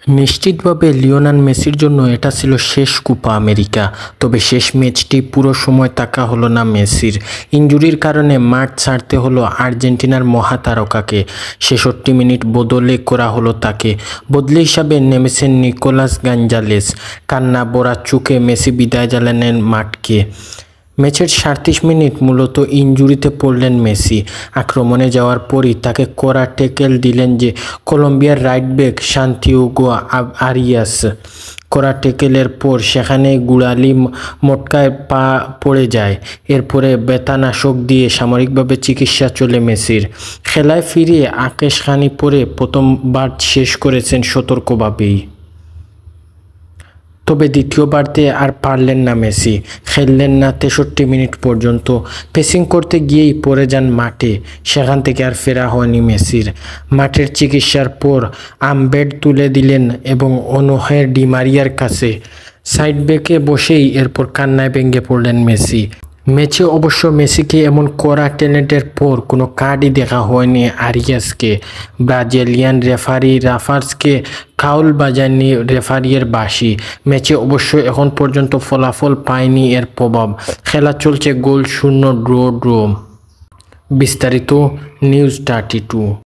নিশ্চিতভাবে লিওনেল মেসির জন্য এটা ছিল শেষ কোপা আমেরিকা। তবে শেষ ম্যাচটি পুরো সময় থাকা হলো না মেসির। ইনজুরির কারণে মাঠ ছাড়তে হলো আর্জেন্টিনার মহাতারকাকে। ৬৬ মিনিট বদলে করা হলো তাকে। বদলি হিসাবে নেমেছেন নিকোলাস গঞ্জালেস। কান্না ভরা চোখে মেসি বিদায় জানালেন মাঠকে। ম্যাচের ৩৭ মিনিট মূলত ইনজুরিতে পড়লেন মেসি। আক্রমণে যাওয়ার পরই তাকে কড়া ট্যাকেল দিলেন যে কলম্বিয়ার রাইট ব্যাক সান্তিয়াগো আরিয়াস। কড়া ট্যাকেলের পর সেখানেই গুড়ালি মটকায় পা পড়ে যায়। এরপরে ব্যথানাশক দিয়ে সাময়িকভাবে চিকিৎসা চলে মেসির। খেলায় ফিরে আকাশখানি পরে প্রথমবার শেষ করেছেন সতর্কভাবেই। তবে দ্বিতীয়বারতে আর পারলেন না মেসি। খেললেন না ৬৩ মিনিট পর্যন্ত। পেসিং করতে গিয়েই পড়ে যান মাঠে। সেখান থেকে আর ফেরা হয়নি মেসির। মাঠের চিকিৎসার পর আর্মব্যান্ড তুলে দিলেন এবং অনূহের ডি মারিয়ার কাছে সাইড ব্যাকে বসেই এরপর কান্নায় ভেঙে পড়লেন মেসি। ম্যাচে অবশ্য মেসিকে এমন কড়া ট্যালেন্টের পর কোনো কার্ডই দেখা হয়নি আরিয়াসকে। ব্রাজিলিয়ান রেফারি রাফার্সকে ফাউল বাজায়নি রেফারির বাঁশি। ম্যাচে অবশ্য এখন পর্যন্ত ফলাফল পায়নি এর প্রভাব। খেলা চলছে গোল শূন্য ড্র। বিস্তারিত নিউজ 32।